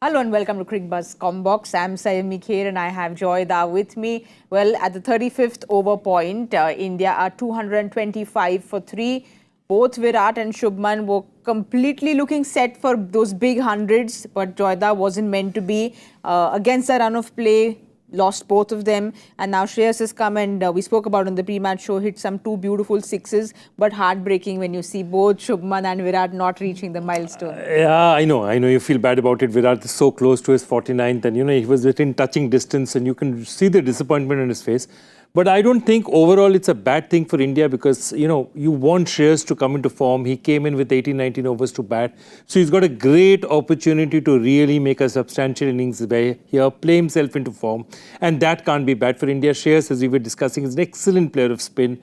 Hello and welcome to Cricbuzz Comm Box. I'm Saiyami Kher and I have Joyda with me. Well, at the 35th over point, India are 225 for 3. Both Virat and Shubman were completely looking set for those big hundreds, but Joyda wasn't meant to be. Against the run of play, lost both of them, and now Shreyas has come and we spoke about on the pre-match show, hit some 2 beautiful sixes, but heartbreaking when you see both Shubman and Virat not reaching the milestone. Yeah, I know you feel bad about it. Virat is so close to his 49th and he was within touching distance and you can see the disappointment on his face. But I don't think overall it's a bad thing for India because, you want Shreyas to come into form. He came in with 18-19 overs to bat. So he's got a great opportunity to really make a substantial innings here, play himself into form. And that can't be bad for India. Shreyas, as we were discussing, is an excellent player of spin.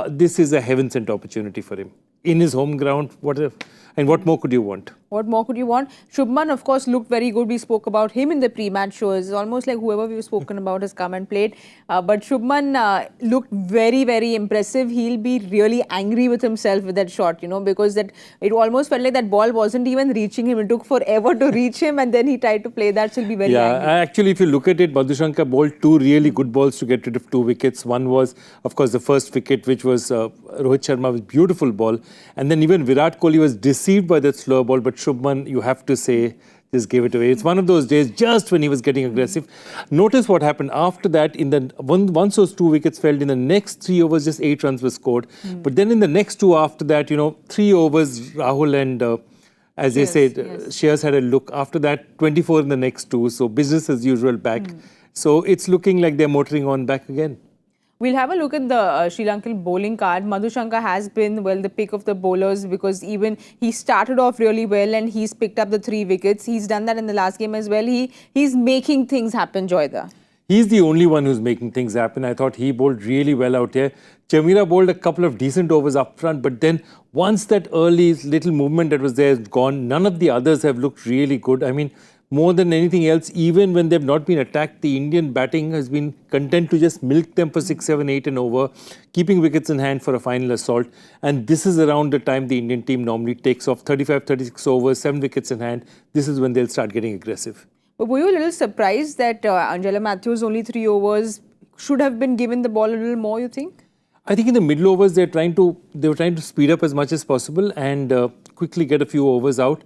This is a heaven-sent opportunity for him. In his home ground, what more could you want? What more could you want? Shubman, of course, looked very good. We spoke about him in the pre-match show. It's almost like whoever we've spoken about has come and played. But Shubman looked very, very impressive. He'll be really angry with himself with that shot, because it almost felt like that ball wasn't even reaching him. It took forever to reach him and then he tried to play that. So he'll be very angry. Actually, if you look at it, Bhattacharjya bowled 2 really good balls to get rid of 2 wickets. One was, of course, the first wicket, which was Rohit Sharma's beautiful ball. And then even Virat Kohli was deceived by that slow ball, but Shubman, you have to say, just gave it away. It's one of those days just when he was getting aggressive. Notice what happened after that. Once those 2 wickets fell, in the next 3 overs, just 8 runs were scored. But then in the next 2 after that, 3 overs, Rahul and, as they said, Shreyas had a look. After that, 24 in the next 2. So business as usual back. So it's looking like they're motoring on back again. We'll have a look at the Sri Lankan bowling card. Madhushanka has been, the pick of the bowlers because even he started off really well and he's picked up the 3 wickets. He's done that in the last game as well. He's making things happen, Joyda. He's the only one who's making things happen. I thought he bowled really well out here. Chamira bowled a couple of decent overs up front, but then once that early little movement that was there is gone, none of the others have looked really good. I mean, more than anything else, even when they've not been attacked, the Indian batting has been content to just milk them for 6, 7, 8 and over, keeping wickets in hand for a final assault. And this is around the time the Indian team normally takes off 35, 36 overs, 7 wickets in hand. This is when they'll start getting aggressive. But were you a little surprised that Angela Matthews, only 3 overs, should have been given the ball a little more, you think? I think in the middle overs, they were trying to speed up as much as possible and quickly get a few overs out.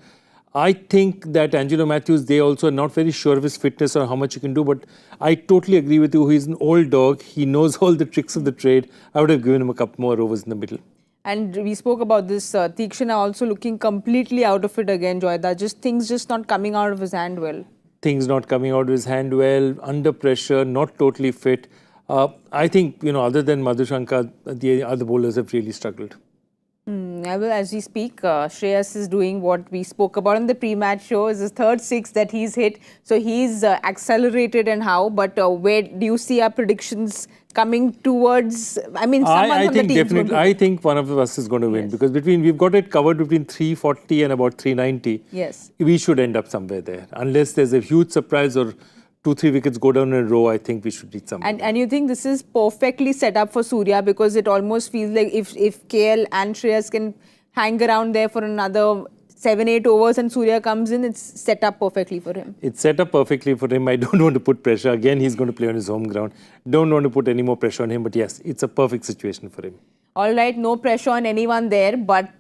I think that Angelo Matthews, they also are not very sure of his fitness or how much he can do, but I totally agree with you. He's an old dog. He knows all the tricks of the trade. I would have given him a couple more overs in the middle. And we spoke about this, Tikshana also looking completely out of it again, Joyda. Things just not coming out of his hand well. Things not coming out of his hand well, under pressure, not totally fit. I think, other than Madhushanka, the other bowlers have really struggled. As we speak, Shreyas is doing what we spoke about in the pre-match show. It's his 3rd 6 that he's hit. So he's accelerated and how. But where do you see our predictions coming towards? I mean, I think definitely. I think one of us is going to win because we've got it covered between 340 and about 390. Yes. We should end up somewhere there. Unless there's a huge surprise or 2-3 wickets go down in a row, I think we should reach something. And you think this is perfectly set up for Surya because it almost feels like if KL and Shreyas can hang around there for another 7-8 overs and Surya comes in, it's set up perfectly for him. It's set up perfectly for him. I don't want to put pressure. Again, he's going to play on his home ground. Don't want to put any more pressure on him. But yes, it's a perfect situation for him. All right, no pressure on anyone there. But,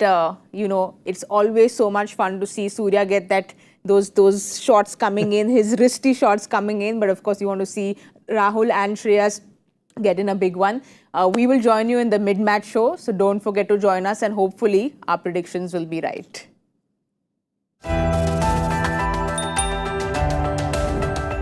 it's always so much fun to see Surya get those shots coming in, his wristy shots coming in. But of course, you want to see Rahul and Shreyas get in a big one. We will join you in the mid-match show. So don't forget to join us and hopefully our predictions will be right.